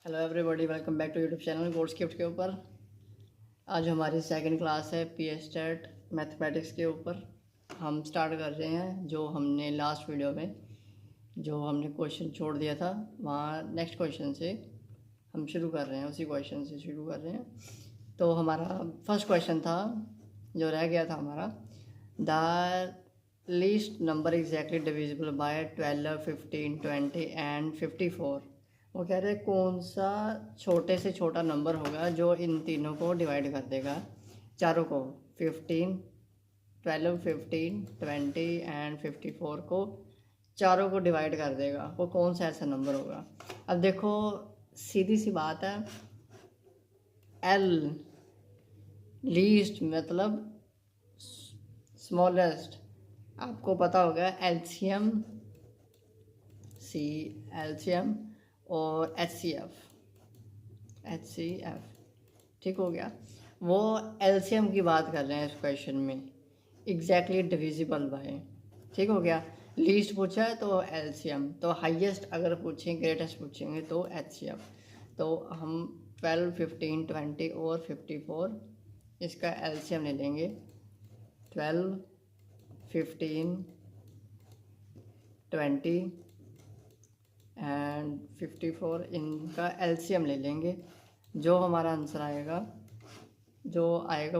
Hello everybody, welcome back to YouTube channel course gift के ऊपर। आज हमारी सेकंड क्लास है पीएसटेट मैथमेटिक्स के ऊपर। हम स्टार्ट कर रहे हैं जो हमने लास्ट वीडियो में जो हमने क्वेश्चन छोड़ दिया था, वहाँ नेक्स्ट क्वेश्चन से हम शुरू कर रहे हैं, उसी क्वेश्चन से शुरू कर रहे हैं। तो हमारा फर्स्ट क्वेश्चन था जो रह गया था हमारा, the least number exactly divisible by 12, 15, 20 and 54। वो कह रहे हैं कौन सा छोटे से छोटा नंबर होगा जो इन तीनों को डिवाइड कर देगा, चारों को, 15, 12, 15, 20 एंड 54 को, चारों को डिवाइड कर देगा। वो कौन सा ऐसा नंबर होगा। अब देखो, सीधी सी बात है, एल लीस्ट मतलब स्मॉलेस्ट, आपको पता होगा एलसीएम, एलसीएम और एचसीएफ, ठीक हो गया। वो एलसीएम की बात कर रहे हैं इस क्वेश्चन में, एग्जैक्टली डिविजिबल बाय, ठीक हो गया। लीस्ट पूछा है तो एलसीएम, तो हाईएस्ट अगर पूछें, ग्रेटेस्ट पूछेंगे तो एचसीएफ। तो हम 12, 15, 20 और 54 इसका एलसीएम ले लेंगे। 12, 15, 20 एंड 54 इनका एलसीएम ले लेंगे। जो हमारा आंसर आएगा, वो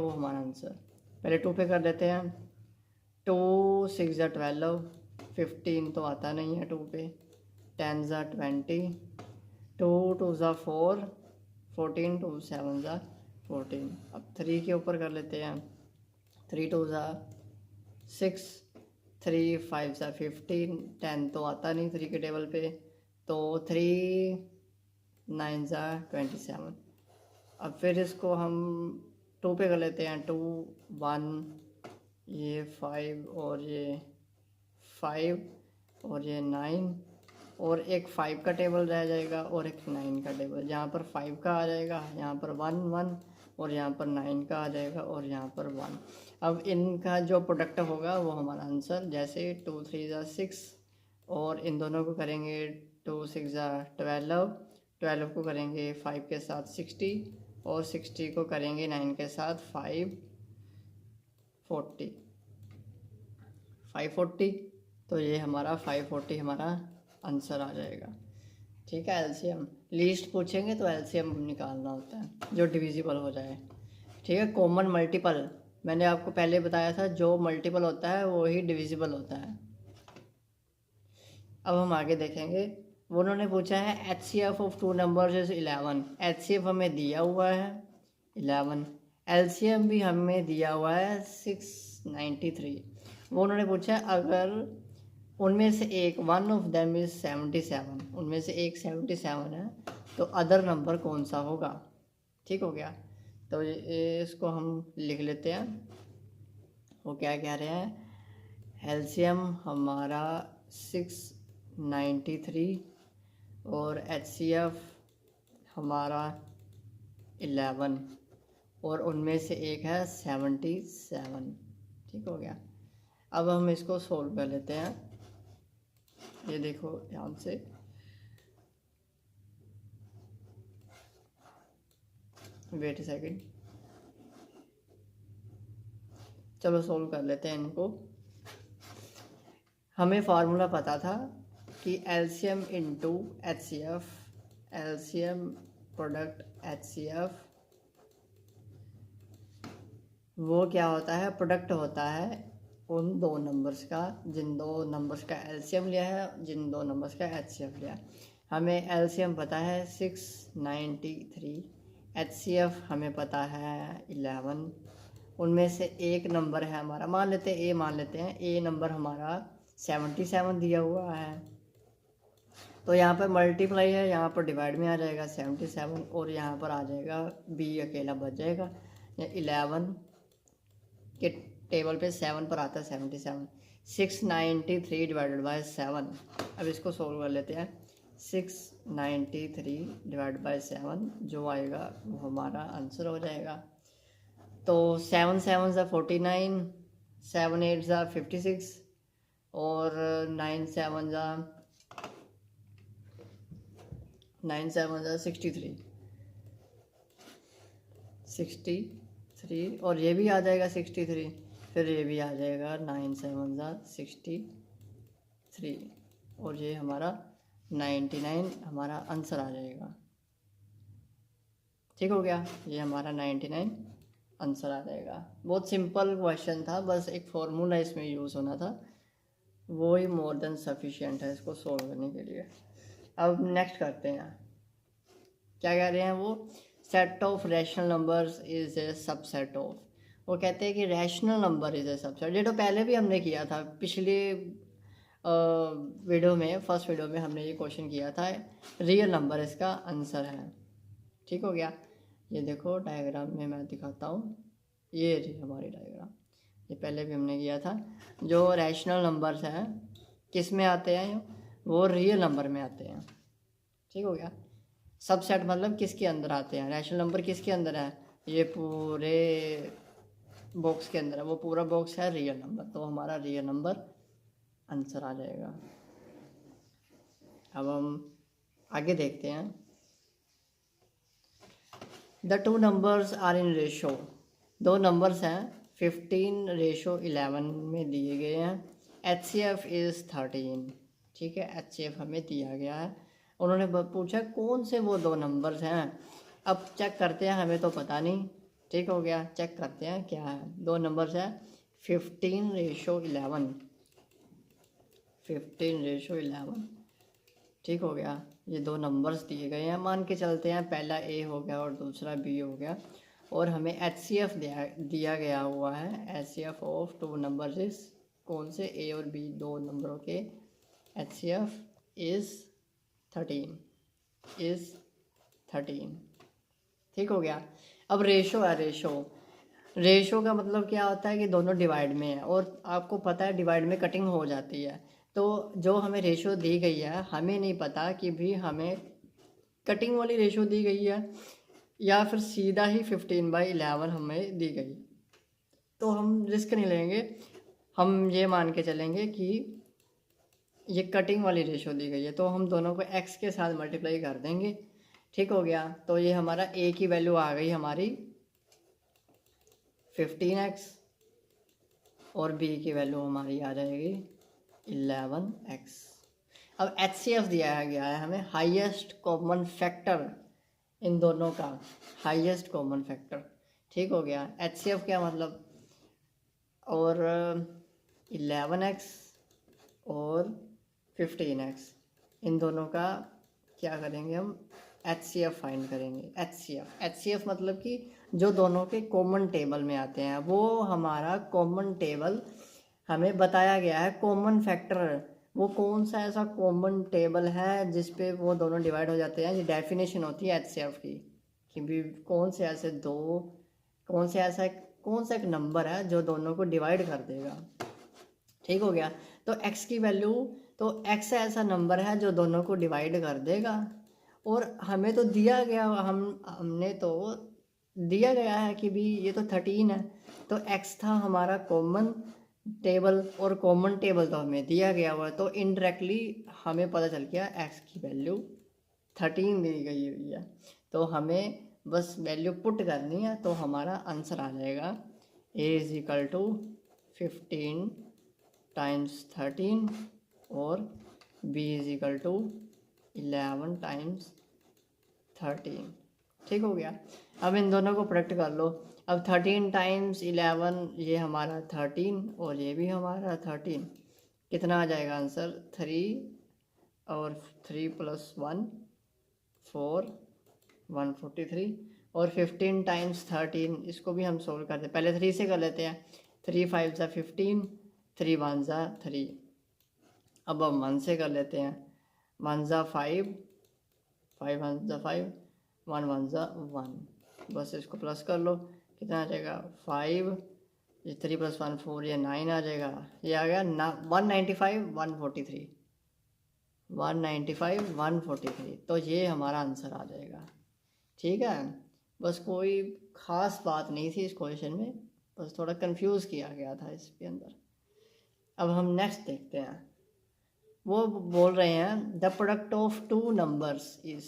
हमारा आंसर। पहले 2 पे कर लेते हैं। 2 6 ज़ा 12, 15 तो आता नहीं है 2 पे, 10 ज़ा 20, 2 2 ज़ा 4, 14, 2 7 ज़ा 14। अब 3 के ऊपर कर लेते हैं। 3 2 ज़ा 6, 3 5 ज़ा 15, 10 तो आता नहीं 3 के टेबल पे, तो 3 9 ज़ा 27। अब फिर इसको हम 2 पे कर लेते हैं। 2 1, ये 5 और ये 5 और ये 9, और एक 5 का टेबल रह जाएगा और एक 9 का टेबल। यहाँ पर 5 का आ जाएगा, यहाँ पर 1 1, और यहाँ पर 9 का आ जाएगा और यहाँ पर 1। अब इनका जो प्रोडक्ट होगा वो हमारा आंसर, जैसे 2 3 ज़ा 6 और इन दोनों को करेंगे 2 6 ज़ा 12, 12 को करेंगे 5 के साथ 60 और 60 को करेंगे 9 के साथ 540। तो ये हमारा 540 हमारा आंसर आ जाएगा। ठीक है, एलसीएम लीस्ट पूछेंगे तो एलसीएम निकालना होता है जो डिविजिबल हो जाए। ठीक है, कॉमन मल्टीपल मैंने आपको पहले बताया था, जो मल्टीपल होता है वो ही डिविजिबल होता है। अब हम आगे देखेंगे। वो उन्होंने पूछा है HCF of 2 numbers is 11। HCF हमें दिया हुआ है 11, एलसीएम भी हमें दिया हुआ है 693। वो उन्होंने पूछा है अगर उनमें से एक, वन ऑफ देम इज 77, उनमें से एक 77 है, तो अदर नंबर कौन सा होगा। ठीक हो गया, तो इसको हम लिख लेते हैं। वो क्या कह रहे हैं, एलसीएम हमारा 693 और एचसीएफ हमारा 11 और उनमें से एक है 77। ठीक हो गया। अब हम इसको सोल्व कर लेते हैं। ये देखो ध्यान से, वेट सेकंड, चलो सोल्व कर लेते हैं इनको। हमें फार्मूला पता था कि LCM into HCF, LCM product HCF, वो क्या होता है, प्रोडक्ट होता है उन दो नंबर्स का जिन दो नंबर्स का एलसीएम लिया है, जिन दो नंबर्स का एचसीएफ लिया है। हमें एलसीएम पता है 693, एचसीएफ हमें पता है 11। उनमें से एक नंबर है हमारा, मान लेते हैं ए, मान लेते हैं ए नंबर हमारा 77 दिया हुआ है। तो यहाँ पर मल्टीप्लाई है, यहाँ पर डिवाइड में आ जाएगा 77 और यहाँ पर आ जाएगा बी अकेला बच जाएगा। 11 के टेबल पे 7 पर आता है 77। 693 डिवाइडेड बाय 7। अब इसको सोल्व कर लेते हैं। 693 डिवाइड बाय 7 जो आएगा वो हमारा आंसर हो जाएगा। तो 7 7 ज़ा 49, 7 8 ज़ा 56 और 9 7 ज़ा 9 7 जा 63, 63 और ये भी आ जाएगा 63, फिर ये भी आ जाएगा 9 7 जा 63 और ये हमारा 99 हमारा आंसर आ जाएगा। ठीक हो गया, ये हमारा 99 आंसर आ जाएगा। बहुत सिंपल क्वेश्चन था, बस एक फार्मूला इसमें यूज़ होना था, वो ही मोर देन सफिशिएंट है इसको सॉल्व करने के लिए। अब नेक्स्ट करते हैं, क्या कह रहे हैं वो, set of rational numbers is a subset of. वो कहते हैं कि rational number is a subset. ये तो पहले भी हमने किया था, पिछले वीडियो में, फर्स्ट वीडियो में हमने ये क्वेश्चन किया था, रियल नंबर इसका आंसर है। ठीक हो गया, ये देखो डायग्राम में मैं दिखाता हूँ, ये रही हमारी डायग्राम, ये पहले भी हमने किया था। जो रैशनल नंबर्स हैं किस में आते हैं, वो रियल नंबर में आते हैं। ठीक हो गया, सबसेट मतलब किसके अंदर आते हैं, रैशनल नंबर किसके अंदर है, ये पूरे बॉक्स के अंदर है, वो पूरा बॉक्स है रियल नंबर, तो हमारा रियल नंबर आंसर आ जाएगा। अब हम आगे देखते हैं। The two numbers are in ratio, दो नंबर्स हैं 15:11 में दिए गए हैं। HCF is 13। ठीक है, HCF हमें दिया गया है। उन्होंने पूछा कौन से वो दो नंबर्स हैं। अब चेक करते हैं, हमें तो पता नहीं। ठीक हो गया, चेक करते हैं क्या है। दो नंबर्स हैं 15:11, 15:11। ठीक हो गया, ये दो नंबर्स दिए गए हैं, मान के चलते हैं पहला A हो गया और दूसरा B हो गया, और हमें HCF दिया गया हुआ है। HCF of two numbers is, कौन से A और B दो नंबरों के HCF इज़ 13, इज़ 13। ठीक हो गया। अब रेशो है, रेशो का मतलब क्या होता है कि दोनों डिवाइड में है, और आपको पता है डिवाइड में कटिंग हो जाती है। तो जो हमें रेशो दी गई है, हमें नहीं पता कि भी हमें कटिंग वाली रेशो दी गई है या फिर सीधा ही 15/11 हमें दी गई। तो हम रिस्क नहीं लेंगे, हम ये मान के चलेंगे कि ये कटिंग वाली रेशो दी गई है, तो हम दोनों को x के साथ मल्टीप्लाई कर देंगे। ठीक हो गया, तो ये हमारा a की वैल्यू आ गई हमारी 15x और b की वैल्यू हमारी आ जाएगी 11x। अब HCF दिया गया है हमें, हाईएस्ट कॉमन फैक्टर इन दोनों का, हाईएस्ट कॉमन फैक्टर। ठीक हो गया, HCF क्या मतलब, और 11x और 15x, इन दोनों का क्या करेंगे हम, HCF फाइंड करेंगे। HCF मतलब कि जो दोनों के कॉमन टेबल में आते हैं, वो हमारा कॉमन टेबल हमें बताया गया है। कॉमन फैक्टर वो कौन सा ऐसा कॉमन टेबल है जिस पे वो दोनों डिवाइड हो जाते हैं, ये डेफिनेशन होती है HCF की, कि भी कौन से ऐसे दो, कौन सा एक नंबर है जो दोनों को डिवाइड कर देगा। ठीक हो गया, तो x की वैल्यू, तो x ऐसा नंबर है जो दोनों को डिवाइड कर देगा, और हमें तो दिया गया, हमने तो दिया गया है कि भी ये तो 13 है, तो x था हमारा कॉमन टेबल, और कॉमन टेबल तो हमें दिया गया हुआ है, तो इनडायरेक्टली हमें पता चल गया x की वैल्यू 13 दी गई हुई है। तो हमें बस वैल्यू पुट करनी है, तो हमारा आंसर आ जाएगा a = 15 टाइम्स 13 और b = 11 टाइम्स 13। ठीक हो गया, अब इन दोनों को प्रोडक्ट कर लो। अब 13 टाइम्स 11, ये हमारा 13 और ये भी हमारा 13, कितना आ जाएगा आंसर, 3 और 3 + 1 4, 143, और 15 टाइम्स 13, इसको भी हम सोल्व करते हैं। पहले 3 से कर लेते हैं, 3 5 = 15, 3 1 = 3। अब हम 1 से कर लेते हैं, 1 = 5, 5 1 = 5, 1 1 = 1। बस इसको प्लस कर लो, कितना आ जाएगा 5, ये 3 + 1 4, ये 9 आ जाएगा। ये आ गया 195 143, 195 143, तो ये हमारा आंसर आ जाएगा। ठीक है, बस कोई ख़ास बात नहीं थी इस क्वेश्चन में, बस थोड़ा कंफ्यूज किया गया था इसके अंदर। अब हम नेक्स्ट देखते हैं। वो बोल रहे हैं the product of two numbers is,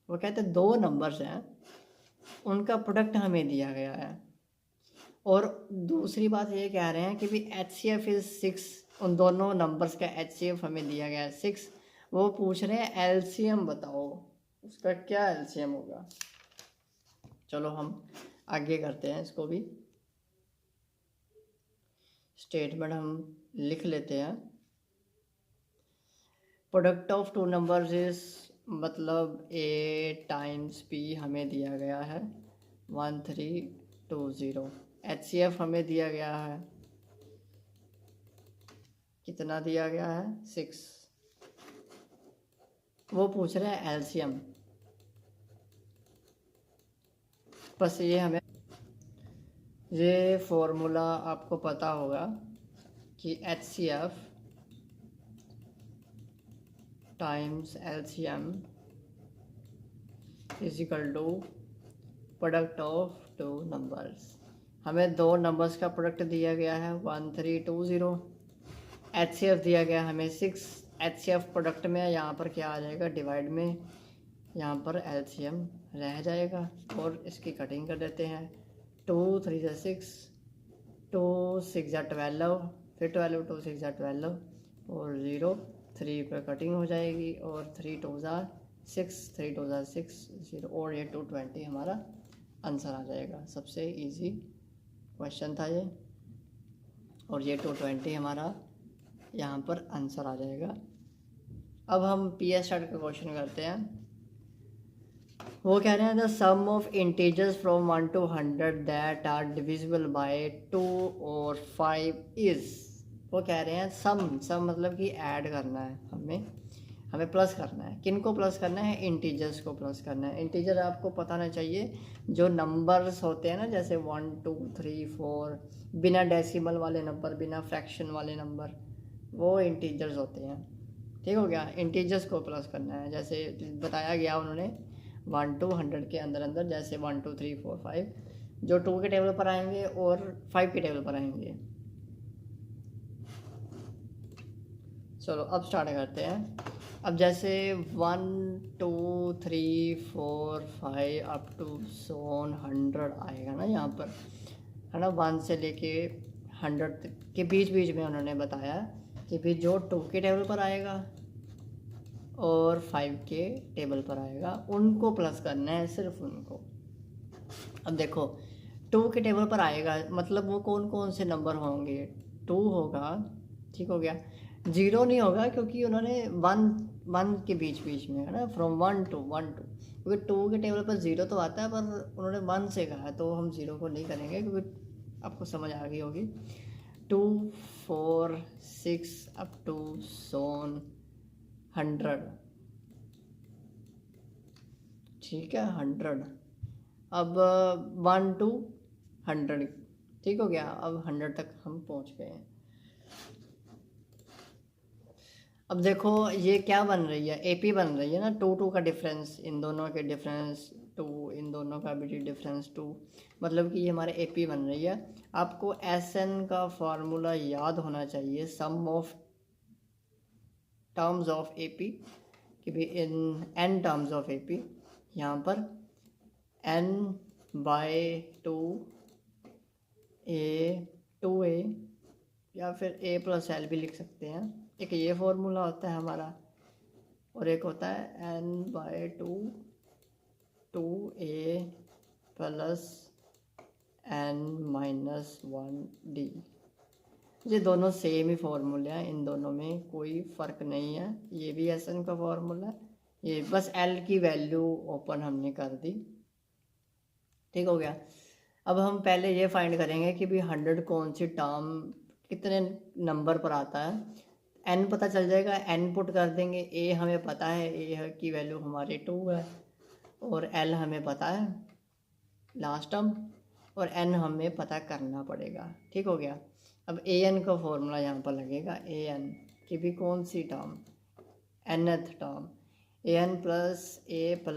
वो कहते हैं 2 नंबर्स हैं, उनका प्रोडक्ट हमें दिया गया है। और दूसरी बात ये कह रहे हैं कि भी HCF इज़ 6, उन दोनों नंबर्स का HCF हमें दिया गया है 6। वो पूछ रहे हैं LCM बताओ, उसका क्या LCM होगा। चलो हम आगे करते हैं इसको भी। स्टेटमेंट हम लिख लेते हैं। प्रोडक्ट ऑफ 2 नंबर्स इज, मतलब A टाइम्स P हमें दिया गया है 1320। HCF हमें दिया गया है, कितना दिया गया है 6। वो पूछ रहे हैं LCM, बस ये हमें, ये फॉर्मूला आपको पता होगा कि HCF times LCM is equal to product of 2 numbers. हमें 2 नंबर्स का प्रोडक्ट दिया गया है 1320, HCF दिया गया हमें 6। HCF प्रोडक्ट में यहाँ पर क्या आ जाएगा, डिवाइड में यहाँ पर LCM रह जाएगा। और इसकी कटिंग कर देते हैं। 2 3 से 6, 2 6 या 12, फिर 12 2 6 या 12 और 0 3 पर कटिंग हो जाएगी। और 3 2 6, 3 2 6 0, और ये 220 हमारा आंसर आ जाएगा। सबसे इजी क्वेश्चन था ये, और ये 220 हमारा यहाँ पर आंसर आ जाएगा। अब हम PS स्टार्ट का क्वेश्चन करते हैं। वो कह रहे हैं the sum of integers from 1 to 100 that are divisible by 2 और 5 इज। वो कह रहे हैं सम मतलब कि ऐड करना है, हमें प्लस करना है। किन को प्लस करना है, इंटीजर्स को प्लस करना है। इंटीजर आपको पता होना चाहिए, जो नंबर्स होते हैं ना, जैसे 1 2 3 4, बिना डेसिमल वाले नंबर, बिना फ्रैक्शन वाले नंबर, वो इंटीजर्स होते हैं। ठीक हो गया, इंटीजर्स को प्लस करना है। जैसे बताया गया उन्होंने 1 to 100 के अंदर अंदर, जैसे 1 2 3 4 5 जो 2 के टेबल पर आएंगे और 5 के टेबल पर आएंगे। चलो अब स्टार्ट करते हैं। अब जैसे 1 2 3 4 5 अप टू 100 आएगा ना यहाँ पर, है ना। 1 से लेके 100 के बीच बीच में उन्होंने बताया कि भी जो 2 के टेबल पर आएगा और 5 के टेबल पर आएगा, उनको प्लस करना है, सिर्फ उनको। अब देखो 2 के टेबल पर आएगा, मतलब वो कौन कौन से नंबर होंगे, 2 होगा, ठीक हो गया। 0 नहीं होगा क्योंकि उन्होंने 1 के बीच बीच में, है ना, फ्रॉम 1 to 1 to, क्योंकि 2 के टेबल पर 0 तो आता है, पर उन्होंने 1 से कहा है, तो हम 0 को नहीं करेंगे, क्योंकि आपको समझ आ गई होगी। 2 4 6 अप टू 100, ठीक है, 100। अब 1 to 100, ठीक हो गया। अब 100 तक हम पहुंच गए हैं। अब देखो ये क्या बन रही है, AP बन रही है ना। 2 2 का डिफरेंस, इन दोनों के डिफरेंस 2, इन दोनों का भी डिफरेंस 2, मतलब कि ये हमारे AP बन रही है। आपको SN का फार्मूला याद होना चाहिए, सम ऑफ टर्म्स ऑफ AP, कि भी इन N टर्म्स ऑफ AP, यहाँ पर N/2 2A, या फिर A + L भी लिख सकते हैं। एक ये फॉर्मूला होता है हमारा, और एक होता है N/2 2A + N-1D। ये दोनों सेम ही फॉर्मूले हैं, इन दोनों में कोई फ़र्क नहीं है। ये भी SN का फॉर्मूला है, ये बस L की वैल्यू ओपन हमने कर दी, ठीक हो गया। अब हम पहले ये फाइंड करेंगे कि भी 100 कौन सी टर्म कितने नंबर पर आता है। N पता चल जाएगा, N पुट कर देंगे। A हमें पता है, A की वैल्यू हमारे 2 है, और L हमें पता है लास्ट टर्म, और N हमें पता करना पड़ेगा, ठीक हो गया। अब AN का फॉर्मूला यहाँ पर लगेगा, AN की भी कौन सी term, nth term, AN + A +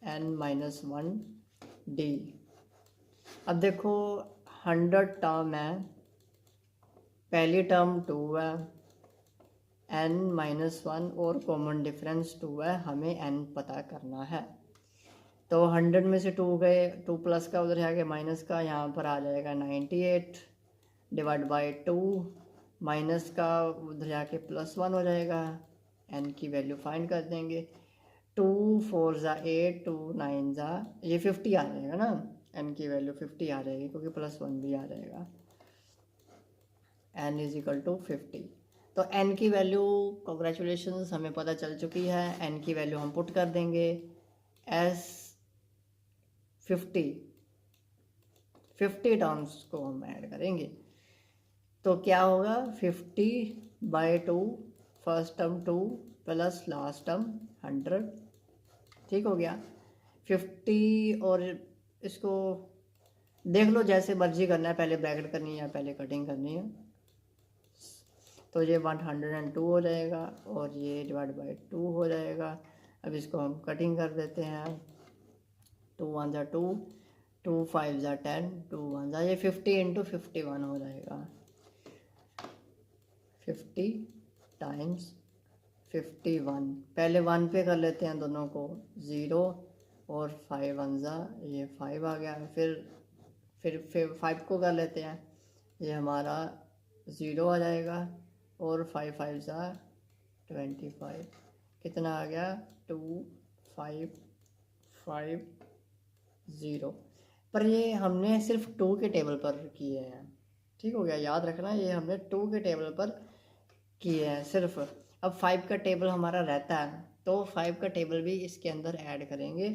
N-1D। अब देखो 100 टर्म है, पहली टर्म 2 है, n-1 और कॉमन डिफरेंस 2 है, हमें n पता करना है। तो 100 में से 2 गए, 2 प्लस का उधर जाके माइनस का, यहाँ पर आ जाएगा 98 डिवाइड बाई 2, माइनस का उधर जाके +1 हो जाएगा। n की वैल्यू फाइंड कर देंगे। 2 4 ज़ा 8, 2 9 ज़ा, ये 50 आ जाएगा ना, n की वैल्यू 50 आ जाएगी क्योंकि +1 भी आ जाएगा। n is equal to 50। तो n की वैल्यू कॉन्ग्रेचुलेशंस हमें पता चल चुकी है। n की वैल्यू हम पुट कर देंगे एस 50 टर्म्स को हम ऐड करेंगे। तो क्या होगा 50/2, first term 2 plus last term 100, ठीक हो गया। 50 और इसको देख लो जैसे मर्जी करना है, पहले ब्रैकेट करनी है या पहले कटिंग करनी है। तो ये 102 हो जाएगा और ये डिवाइड बाई 2 हो जाएगा। अब इसको हम कटिंग कर देते हैं। 2 1 ज़ा 2, 2 5 ज़ा 10, 2 1 ज़ा, ये 50 × 51 हो जाएगा। 50 टाइम्स 51, पहले 1 पे कर लेते हैं दोनों को, 0 और 5 1 ज़ा, ये 5 आ गया। फिर 5 को कर लेते हैं, ये हमारा 0 आ जाएगा और 5 5 ज़ा 25, कितना आ गया 2 5 5 0। पर ये हमने सिर्फ 2 के टेबल पर किए हैं, ठीक हो गया, याद रखना ये हमने 2 के टेबल पर किए हैं सिर्फ। अब 5 का टेबल हमारा रहता है तो 5 का टेबल भी इसके अंदर ऐड करेंगे।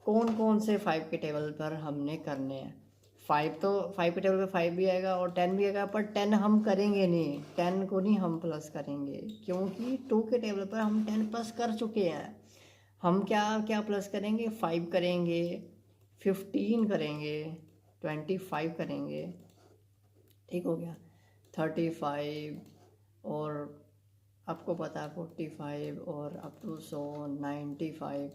कौन कौन से 5 के टेबल पर हमने करने हैं? 5 तो 5 के टेबल पे 5 भी आएगा और 10 भी आएगा, पर 10 हम करेंगे नहीं, 10 को नहीं हम प्लस करेंगे क्योंकि 2 के टेबल पर हम 10 प्लस कर चुके हैं। हम क्या क्या प्लस करेंगे? 5 करेंगे, 15 करेंगे, 25 करेंगे, ठीक हो गया, 35 और आपको पता है 45 और अप टू 100 95,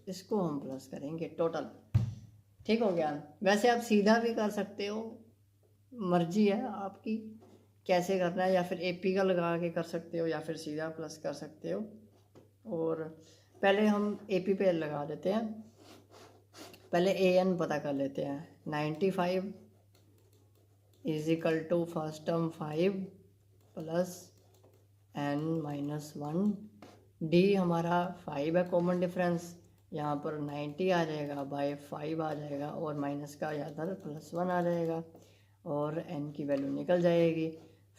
इसको हम प्लस करेंगे टोटल, ठीक हो गया। वैसे आप सीधा भी कर सकते हो, मर्जी है आपकी कैसे करना है, या फिर एपी का लगा के कर सकते हो या फिर सीधा प्लस कर सकते हो। और पहले हम एपी पे लगा देते हैं, पहले an पता कर लेते हैं। 95 is equal to first term 5 plus n-1, d हमारा 5 है कॉमन डिफरेंस, यहाँ पर 90 आ जाएगा, बाय 5 आ जाएगा और माइनस का इधर +1 आ जाएगा और n की वैल्यू निकल जाएगी।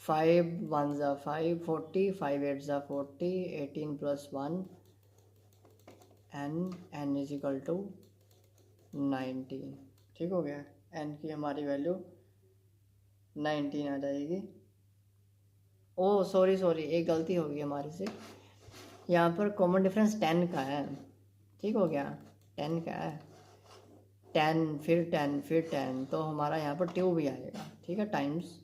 5 1 ज़ा 5 40, 5 8 ज़ा 40, 18 + 1 n इज इक्वल टू 19, ठीक हो गया। n की हमारी वैल्यू 19 आ जाएगी। ओह सॉरी एक गलती हो गई हमारे से, यहाँ पर कॉमन डिफरेंस 10 का है, ठीक हो गया, 10 का है, 10 फिर 10 फिर 10, तो हमारा यहाँ पर 2 भी आएगा, ठीक है, टाइम्स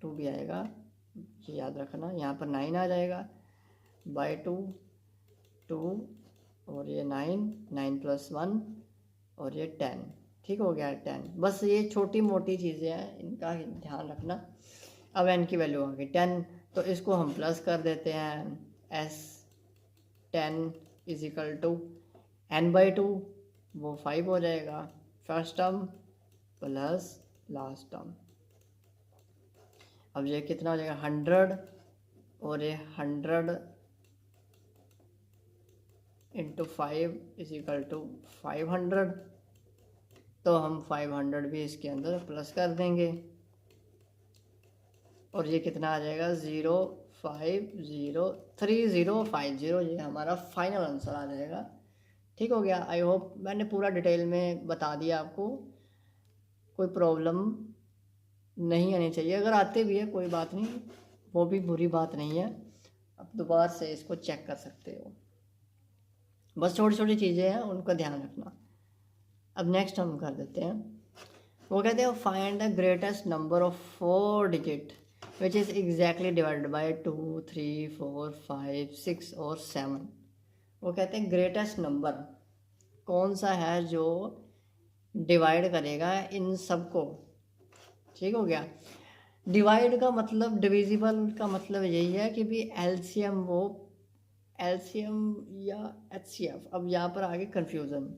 2 भी आएगा, ये याद रखना। यहाँ पर 9 आ जाएगा बाय 2 और ये 9 + 1 और ये 10, ठीक हो गया 10। बस ये छोटी मोटी चीज़ें हैं, इनका ध्यान रखना। अब n की वैल्यू आ गई 10, तो इसको हम प्लस कर देते हैं। s 10 is equal to n/2, वो 5 हो जाएगा, first term plus last term. अब ये कितना हो जाएगा 100 और ये 100 × 5 इज इक्वल टू 500, तो हम 500 भी इसके अंदर प्लस कर देंगे और ये कितना आ जाएगा 0503050, ये हमारा फाइनल आंसर आ जाएगा, ठीक हो गया। आई होप मैंने पूरा डिटेल में बता दिया आपको, कोई प्रॉब्लम नहीं आनी चाहिए, अगर आते भी है कोई बात नहीं, वो भी बुरी बात नहीं है, आप दोबारा से इसको चेक कर सकते हो, बस छोटी छोटी चीज़ें हैं उनका ध्यान रखना। अब नेक्स्ट हम कर देते हैं, वो कहते हैं find the greatest number of 4 digit which is exactly divided by 2 3 4 5 6 और 7। वो कहते हैं ग्रेटेस्ट नंबर कौन सा है जो डिवाइड करेगा इन सब को, ठीक हो गया। डिवाइड का मतलब, डिविजिबल का मतलब यही है कि भी एलसीएम, वो एलसीएम या एचसीएफ। अब यहाँ पर आगे कंफ्यूजन,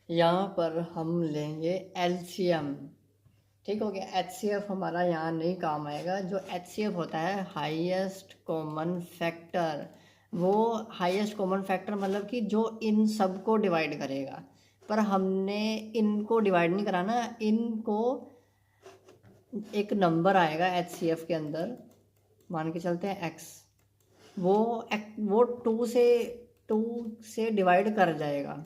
यहाँ पर हम लेंगे एलसीएम, ठीक हो गया। एचसीएफ हमारा यहाँ नहीं काम आएगा। जो एचसीएफ होता है हाईएस्ट कॉमन फैक्टर, वो हाईएस्ट कॉमन फैक्टर मतलब कि जो इन सब को डिवाइड करेगा। पर हमने इनको डिवाइड नहीं कराना, इनको एक नंबर आएगा एचसीएफ के अंदर, मान के चलते हैं एक्स, वो टू से डिवाइड कर जाएगा,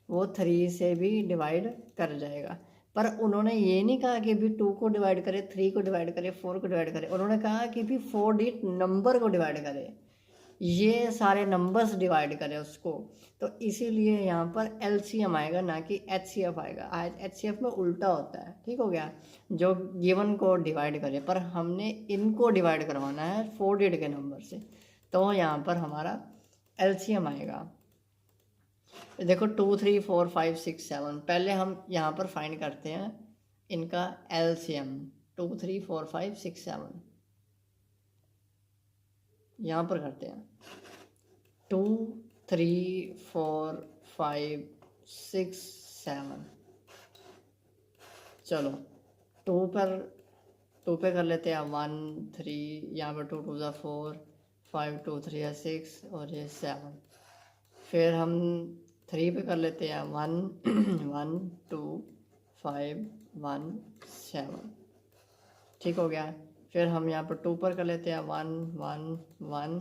वो थ्री से भी डिवाइड कर जाएगा। पर उन्होंने ये नहीं कहा कि भी टू को डिवाइड करे, थ्री को डिवाइड करे, फोर को डिवाइड करे, उन्होंने कहा कि भी फोर डिजिट नंबर को डिवाइड करे, ये सारे नंबर्स डिवाइड करे उसको। तो इसीलिए यहाँ पर एलसीएम आएगा, ना कि एचसीएफ आएगा। एचसीएफ में उल्टा होता है, ठीक हो गया, जो गिवन को डिवाइड करे, पर हमने इनको डिवाइड करवाना है फोर डिजिट के नंबर से, तो यहाँ पर हमारा एलसीएम आएगा। देखो 2 3 4 5 6 7, पहले हम यहाँ पर फाइंड करते हैं इनका एलसीएम। 2 3 4 5 6 7 यहाँ पर करते हैं। 2 3 4 5 6 7, चलो टू पे कर लेते हैं 1 3, यहाँ पर 2 2 4, 5 2 3 6 और ये 7। फिर हम 3 पे कर लेते हैं 1 1 2 5 1 7, ठीक हो गया। फिर हम यहाँ पर 2 पर कर लेते हैं 1 1 1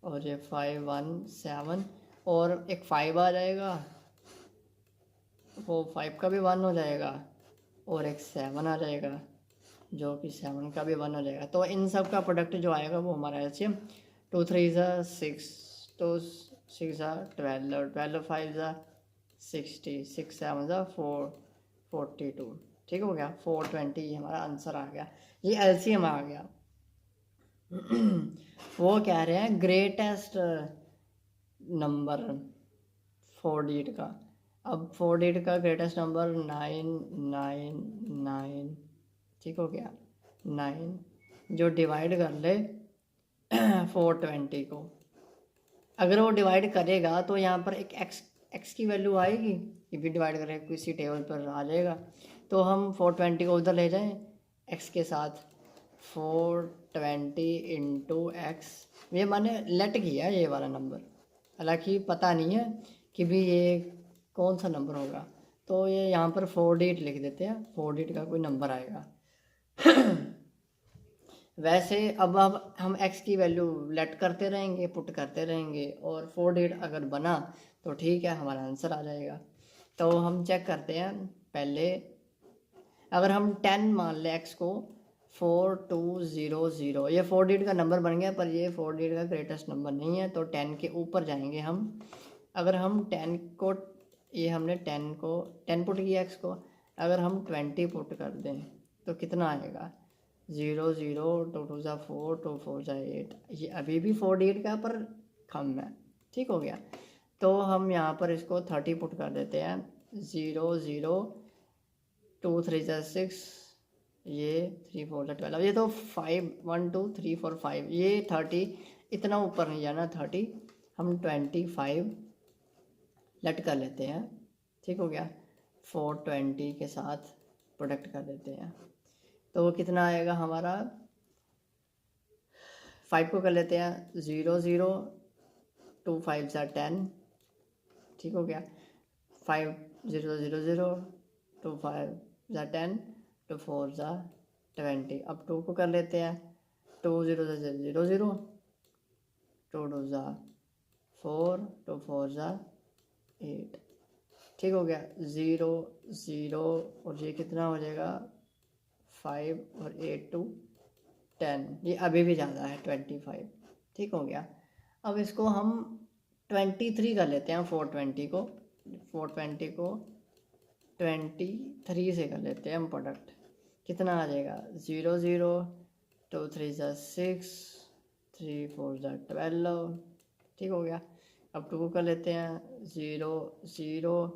और ये 5 1 7, और एक 5 आ जाएगा, वो 5 का भी 1 हो जाएगा, और एक 7 आ जाएगा, जो कि 7 का भी 1 हो जाएगा। तो इन सब का प्रोडक्ट जो आएगा वो हमारा एलसीएम 2 3 6, तो 6 12, 12 5 60, 6 7 42, ठीक हो गया। 420 हमारा आंसर आ गया, ये एलसीएम आ गया। वो कह रहे हैं ग्रेटेस्ट नंबर 4 डिजिट का। अब 4 डिजिट का ग्रेटेस्ट नंबर 999, ठीक हो गया, 9, जो डिवाइड कर ले 420 को। अगर वो डिवाइड करेगा तो यहाँ पर एक एक्स की वैल्यू आएगी, ये भी डिवाइड करेगा किसी टेबल पर आ जाएगा। तो हम 420 को उधर ले जाएं एक्स के साथ, 420 इंटू एक्स, ये मैंने लेट किया ये वाला नंबर, हालांकि पता नहीं है कि भी ये कौन सा नंबर होगा। तो ये यहाँ पर 4 डिजिट लिख देते हैं, 4 डिजिट का कोई नंबर आएगा। वैसे अब हम x की वैल्यू लेट करते रहेंगे, पुट करते रहेंगे, और 4 डिजिट अगर बना तो ठीक है, हमारा आंसर आ जाएगा। तो हम चेक करते हैं पहले, अगर हम 10 मान लें x को, 4200, ये 4 डिजिट का नंबर बन गया, पर ये 4 डिजिट का ग्रेटेस्ट नंबर नहीं है, तो 10 के ऊपर जाएंगे हम। अगर हम 10 को, ये हमने 10 पुट किया x को, अगर हम 20 पुट कर दें तो कितना आएगा, 0 0, 2 2 4, 2 4 8, ये अभी भी 4 डिजिट का पर कम है, ठीक हो गया। तो हम यहाँ पर इसको 30 पुट कर देते हैं, 0 0, 2 3 6, ये 3 4 12, ये तो 5 1 2 3 4 5, ये 30 इतना ऊपर नहीं जाना 30, हम 25 लेट कर लेते हैं, ठीक हो गया। 420 के साथ प्रोडक्ट कर देते हैं, तो वो कितना आएगा हमारा, 5 को कर लेते हैं 0 0, 2 5 10, ठीक हो गया। 5 0 0 0, 2 5 10, 2 4 20। अब 2 को कर लेते हैं 2 0 0 0, 2 2 4, 2 4 8, ठीक हो गया। 0 0, और ये कितना हो जाएगा 5 और 8 2 10, ये अभी भी ज़्यादा है 25, ठीक हो गया। अब इसको हम 23 कर लेते हैं, 420 को 23 से कर लेते हैं हम प्रोडक्ट, कितना आ जाएगा 0 0, 2 3 6, 3 4 12, ठीक हो गया। अब 2 को कर लेते हैं 0 0,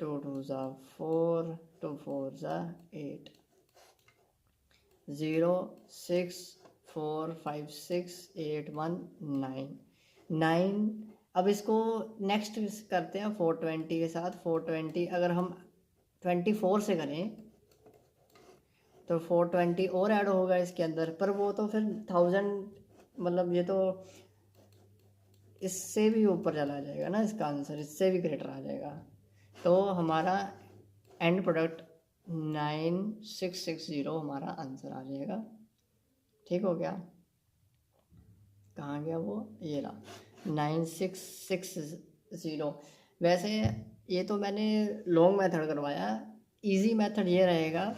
2 2 4, 2 4 8, 0 6 4 5 6 8 1 9 9। अब इसको नेक्स्ट करते हैं 420 के साथ। 420 अगर हम 24 से करें तो 420 और ऐड होगा इसके अंदर, पर वो तो फिर 1000, मतलब ये तो इससे भी ऊपर चला जाएगा ना इसका आंसर, इससे भी ग्रेटर आ जाएगा। तो हमारा एंड प्रोडक्ट 9660 हमारा आंसर आ जाएगा। ठीक हो गया? कहाँ गया वो, ये रहा 9660। वैसे ये तो मैंने लॉन्ग मेथड करवाया, इजी मेथड ये रहेगा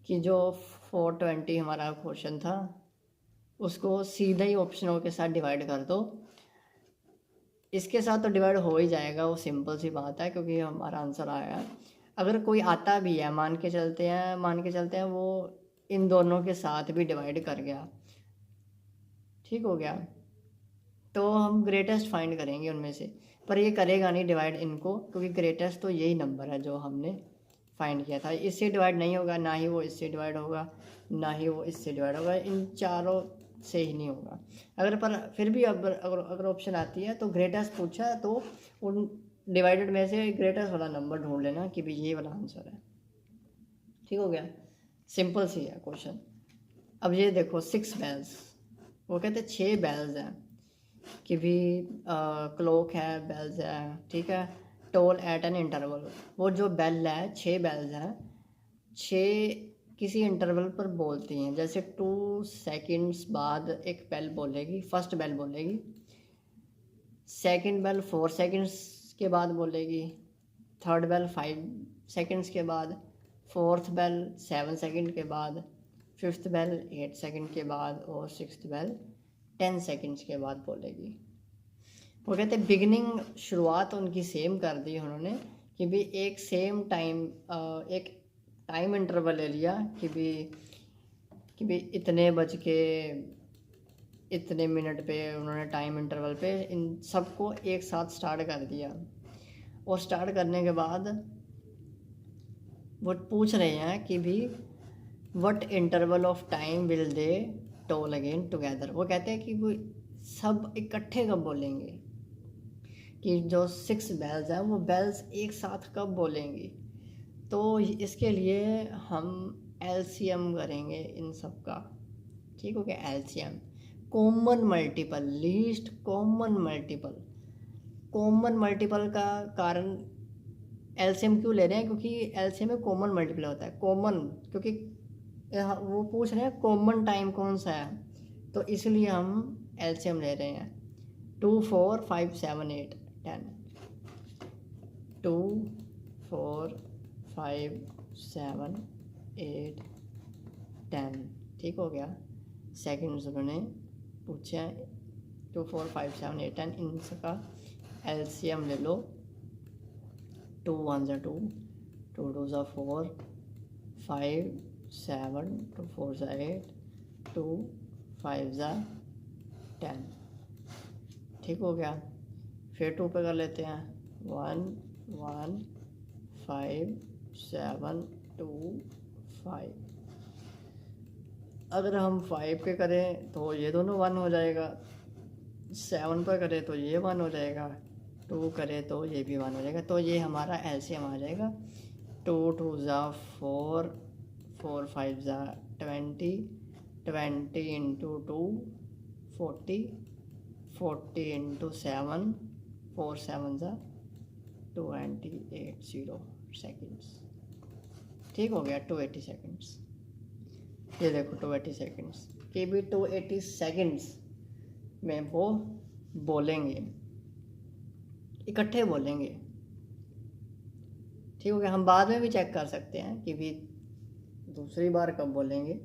कि जो 420 हमारा क्वेश्चन था उसको सीधा ही ऑप्शनों के साथ डिवाइड कर दो। इसके साथ तो डिवाइड हो ही जाएगा, वो सिंपल सी बात है, क्योंकि हमारा आंसर आया। अगर कोई आता भी है, मान के चलते हैं वो इन दोनों के साथ भी डिवाइड कर गया, ठीक हो गया, तो हम ग्रेटेस्ट फाइंड करेंगे उनमें से। पर ये करेगा नहीं डिवाइड इनको, क्योंकि ग्रेटेस्ट तो यही नंबर है जो हमने फाइंड किया था। इससे डिवाइड नहीं होगा, ना ही वो इससे डिवाइड होगा, ना ही वो इससे डिवाइड होगा, इन चारों से ही नहीं होगा। अगर पर फिर भी अगर ऑप्शन आती है तो ग्रेटेस्ट पूछा तो उन डिवाइडेड में से ग्रेटेस्ट वाला नंबर ढूंढ लेना कि भी ये वाला आंसर है। ठीक हो गया? सिंपल सी है क्वेश्चन। अब ये देखो 6 बेल्स, वो कहते 6 बेल्स हैं कि भी क्लॉक है, बेल्स है, ठीक है, टोल एट एन इंटरवल। वो जो बेल है 6 बेल्स हैं, 6 किसी इंटरवल पर बोलती हैं। जैसे 2 सेकंड्स बाद एक बेल बोलेगी, फर्स्ट बेल बोलेगी, सेकंड बेल 4 सेकंड्स के बाद बोलेगी, थर्ड बेल 5 सेकंड्स के बाद, फोर्थ बेल 7 सेकंड के बाद, फिफ्थ बेल 8 सेकंड के बाद और सिक्स्थ बेल 10 सेकंड्स के बाद बोलेगी। वो कहते हैं बिगिनिंग, शुरुआत उनकी सेम कर दी उन्होंने कि भी एक सेम टाइम, एक टाइम इंटरवल ले लिया कि भी इतने बज के इतने मिनट पे उन्होंने टाइम इंटरवल पे इन सबको एक साथ स्टार्ट कर दिया। और स्टार्ट करने के बाद वो पूछ रहे हैं कि भी what interval of time will they toll again together. वो कहते हैं कि वो सब इकट्ठे कब बोलेंगे, कि जो 6 बेल्स हैं वो बेल्स एक साथ कब बोलेंगी। तो इसके लिए हम एलसीएम करेंगे इन सब का। ठीक हो गया? LCM, common multiple, least common multiple. Common multiple का कारण एलसीएम क्यों ले रहे हैं, क्योंकि एलसीएम में कॉमन मल्टीपल होता है। कॉमन, क्योंकि वो पूछ रहे हैं कॉमन टाइम कौन सा है, तो इसलिए हम एलसीएम ले रहे हैं। 2 4 5 7 8 10, 2 4 5 7 8 10। ठीक हो गया? सेकंड्स उन्होंने पूछे हैं, 2 4 5 7 8 10, इन सबका एलसीएम ले लो। 2 1 ज़ा 2, 2 2 ज़ा 4, 5 7, 2 4 ज़ा 8, 2 5 ज़ा 10। ठीक हो गया? फिर 2 पे कर लेते हैं, 1 1 5 7 2 5। अगर हम 5 पे करें तो ये दोनों 1 हो जाएगा, 7 पे करें तो ये 1 हो जाएगा, 2 करें तो ये भी 1 हो जाएगा। तो ये हमारा एलसीएम आ जाएगा। 2 2 ज़ा 4, 4 5 ज़ा 20, 20 इंटू 2 40, 40 इंटू 7, 4 7 ज़ा 280 सेकेंड्स। ठीक हो गया? 280 सेकेंड्स। ये देखो 280 सेकेंड्स के भी 280 सेकेंड्स में वो बोलेंगे, इकट्ठे बोलेंगे। ठीक हो गया? हम बाद में भी चेक कर सकते हैं कि भी दूसरी बार कब बोलेंगे।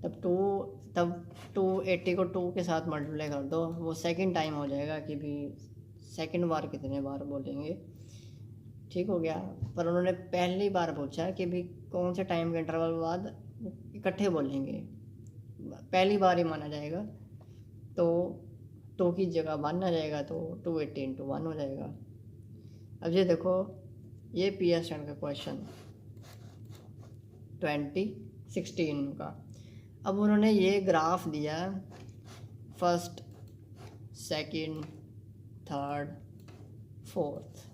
तब 280 को 2 के साथ मल्टीप्लाई कर दो, वो सेकंड टाइम हो जाएगा कि भी सेकंड बार कितने बार बोलेंगे। ठीक हो गया? पर उन्होंने पहली बार पूछा कि भी कौन से टाइम के इंटरवल बाद इकट्ठे बोलेंगे, पहली बार ही माना जाएगा। तो 2 की जगह 1 आ जाएगा, तो 280 इंटू 1 हो जाएगा। अब ये देखो, ये पीएस का क्वेश्चन 2016 का। अब उन्होंने ये ग्राफ दिया, फर्स्ट, सेकंड, थर्ड, फोर्थ।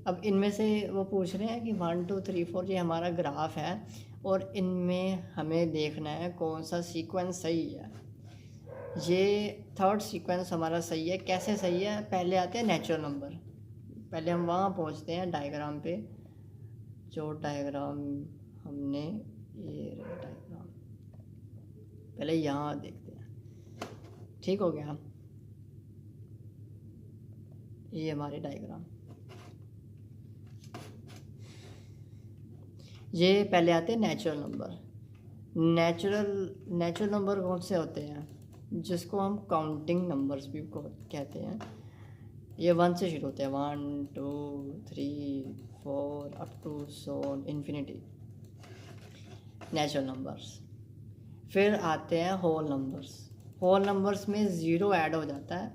अब इनमें से वो पूछ रहे हैं कि 1 2 3 4 ये हमारा ग्राफ है और इनमें हमें देखना है कौन सा सीक्वेंस सही है। ये थर्ड सीक्वेंस हमारा सही है। कैसे सही है? पहले आते हैं नेचुरल नंबर। पहले हम वहाँ पहुँचते हैं डायग्राम पे, जो डायग्राम हमने, ये डायग्राम पहले यहाँ देखते हैं। ठीक हो गया, ये हमारी डायग्राम। ये पहले आते हैं नेचुरल नंबर। नेचुरल नंबर कौन से होते हैं? जिसको हम काउंटिंग नंबर्स भी कहते हैं। ये 1 से शुरू होते हैं, 1 2 3 4 up to so infinity, natural numbers. फिर आते हैं होल नंबर्स। होल नंबर्स में ज़ीरो ऐड हो जाता है,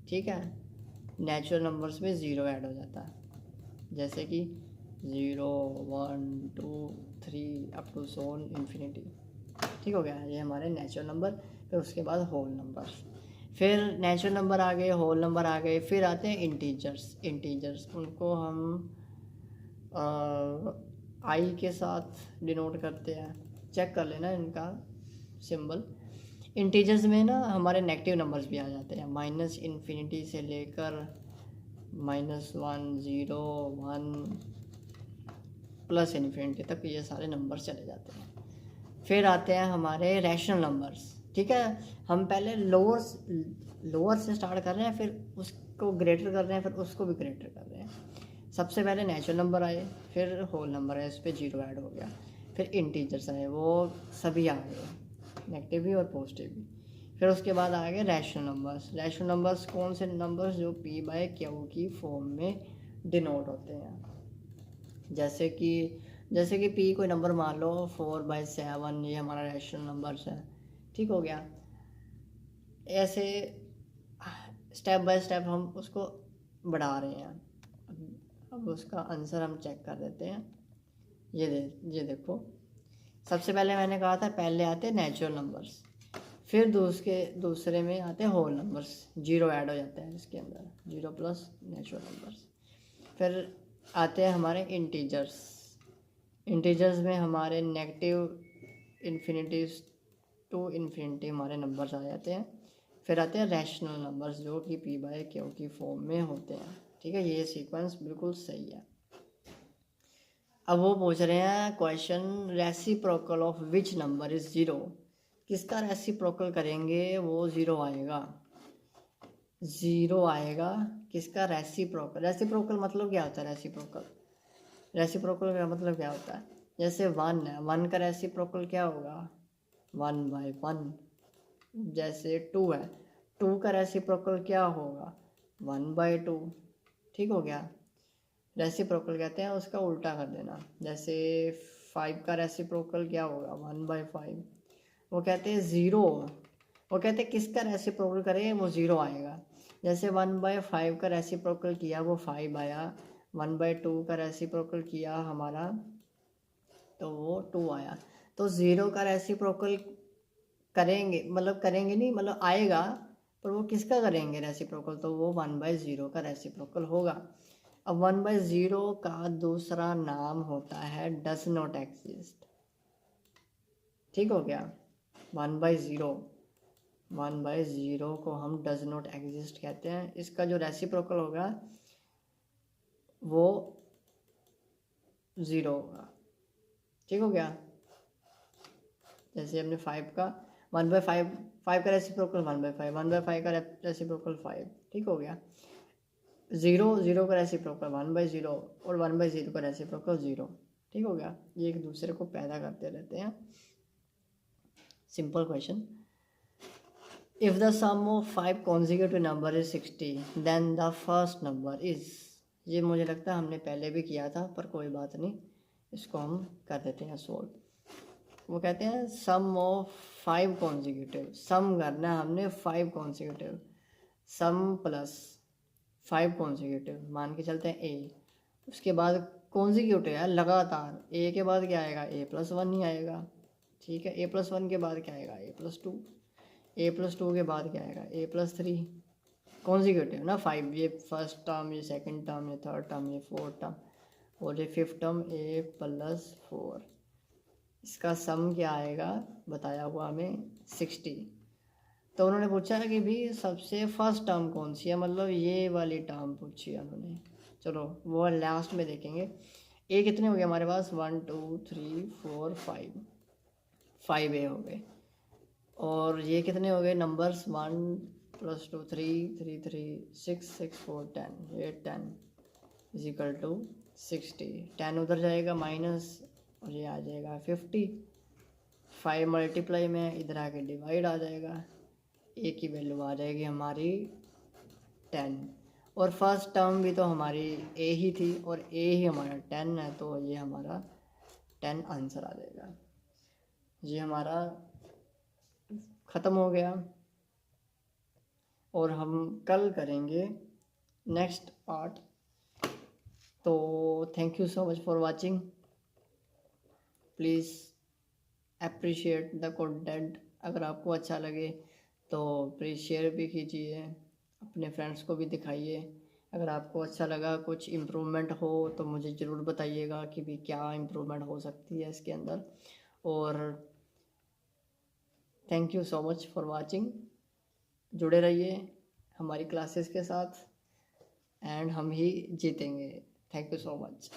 ठीक है। नेचुरल नंबर्स में ज़ीरो ऐड हो जाता है, जैसे कि 0 1 2 3 अप टू सो इन्फिनिटी। ठीक हो गया, ये हमारे नेचुरल नंबर। फिर उसके बाद होल नंबर्स, फिर नेचुरल नंबर आ गए, होल नंबर आ गए। फिर आते हैं इंटीजर्स। उनको हम आई के साथ डिनोट करते हैं, चेक कर लेना इनका सिंबल। इंटीजर्स में ना हमारे नेगेटिव नंबर्स भी आ जाते हैं, माइनस इन्फिनिटी से लेकर -1 0 1 प्लस इन्फिनिटी तक ये सारे नंबर्स चले जाते हैं। फिर आते हैं हमारे रैशनल नंबर्स, ठीक है। हम पहले लोअर से स्टार्ट कर रहे हैं, फिर उसको ग्रेटर कर रहे हैं, फिर उसको भी ग्रेटर कर रहे हैं। सबसे पहले नेचुरल नंबर आए, फिर होल नंबर आए, उस पर 0 ऐड हो गया। फिर इंटीजर्स आए, वो सभी आ गए, नेगेटिव भी और पॉजिटिव भी। फिर उसके बाद आ गए रैशनल नंबर्स कौन से नंबर्स? जो P/Q की फॉर्म में डिनोट होते हैं। जैसे कि P कोई नंबर मान लो 4/7, ये हमारा रैशनल नंबर्स है। ठीक हो गया। ऐसे स्टेप बाय स्टेप हम उसको बढ़ा रहे हैं। अब उसका आंसर हम चेक कर देते हैं। ये देखो, सबसे पहले मैंने कहा था पहले आते नेचुरल नंबर्स, फिर दूसरे में आते हैं होल नंबर्स, 0 ऐड हो जाता है इसके अंदर, 0 प्लस नेचुरल नंबर्स। फिर आते हैं हमारे इंटीजर्स में हमारे नेगेटिव इन्फिनिटी टू इन्फिनिटी हमारे नंबर्स आ जाते हैं। फिर आते हैं रैशनल नंबर्स, जो कि P/Q की फॉर्म में होते हैं। ठीक है, ये सीक्वेंस बिल्कुल सही है। अब वो पूछ रहे हैं question, reciprocal of which number is 0। किसका रेसिप्रोकल करेंगे वो 0 आएगा, 0 आएगा। किसका रेसिप्रोकल मतलब क्या होता है? रेसिप्रोकल का मतलब क्या होता है? जैसे 1 है, 1 का रेसिप्रोकल क्या होगा? 1/1। जैसे 2 है, 2 का रेसिप्रोकल क्या होगा? 1/2। ठीक हो गया। रेसिप्रोकल कहते हैं उसका उल्टा कर देना। जैसे 5 का रेसिप्रोकल क्या होगा? 1/5। वो कहते हैं 0, वो कहते हैं किसका रेसिप्रोकल करें वो 0 आएगा। जैसे 1/5 का रेसिप्रोकल किया वो 5 आया, 1/2 का रेसिप्रोकल किया हमारा तो वो 2 आया। तो 0 का रेसिप्रोकल करेंगे नहीं, मतलब आएगा, पर वो किसका करेंगे रेसिप्रोकल? तो वो 1/0 का रेसिप्रोकल होगा। अब 1/0 का दूसरा नाम होता है डज नॉट एग्जिस्ट। ठीक हो गया। 1/0 को हम डज नॉट एग्जिस्ट कहते हैं। इसका जो रेसिप्रोकल होगा वो 0 होगा। ठीक हो गया। जैसे हमने 5 का 1/5, 5 का रेसिप्रोकल 1/5, 1/5 का रेसिप्रोकल 5। ठीक हो गया। 0 का रेसिप्रोकल 1/0 और 1/0 का रेसिप्रोकल 0। ठीक हो गया। ये एक दूसरे को पैदा करते रहते हैं। Simple question, if the sum of 5 consecutive number is 60 then the first number is. ये मुझे लगता है हमने पहले भी किया था, पर कोई बात नहीं, इसको हम कर देते हैं सोल्व। वो कहते हैं सम ऑफ 5 कॉन्जिक्यूटिव, सम करना है हमने 5 कॉन्जिक्यूटिव, सम प्लस 5 कॉन्जिक्यूटिव मान के चलते हैं ए। उसके बाद कॉन्जिक्यूटिव है लगातार, ए के बाद क्या आएगा? A+1 ही आएगा। ठीक है। a+1 के बाद क्या आएगा a+2, a+2 के बाद क्या आएगा a+3, कॉन्जिक्यूटिव ना 5, ये फर्स्ट टर्म, ये सेकंड टर्म, ये थर्ड टर्म, ये फोर्थ टर्म और ये फिफ्थ टर्म a+4। इसका सम क्या आएगा बताया हुआ हमें 60। तो उन्होंने पूछा है कि भी सबसे फर्स्ट टर्म कौन सी है, मतलब ये वाली टर्म पूछी है उन्होंने। चलो वो लास्ट में देखेंगे। ए कितने हो गए हमारे पास 1 2 3 4 5, 5 ए हो गए। और ये कितने हो गए नंबर्स 1 + 2 3 3 3 6 6 4 10, ये 10 = 60। 10 उधर जाएगा माइनस और ये आ जाएगा 50। 5 मल्टीप्लाई में इधर आके डिवाइड आ जाएगा, ए की वैल्यू आ जाएगी हमारी 10। और फर्स्ट टर्म भी तो हमारी ए ही थी और ए ही हमारा 10 है, तो ये हमारा 10 आंसर आ जाएगा। ये हमारा ख़त्म हो गया और हम कल करेंगे नेक्स्ट पार्ट। तो thank you so much for watching. Please appreciate the content. अगर आपको अच्छा लगे तो प्लीज़ शेयर भी कीजिए, अपने फ्रेंड्स को भी दिखाइए। अगर आपको अच्छा लगा, कुछ इम्प्रूवमेंट हो तो मुझे ज़रूर बताइएगा कि भी क्या इम्प्रूवमेंट हो सकती है इसके अंदर। और thank you so much for watching. जुड़े रहिए हमारी क्लासेस के साथ एंड हम ही जीतेंगे। Thank you so much.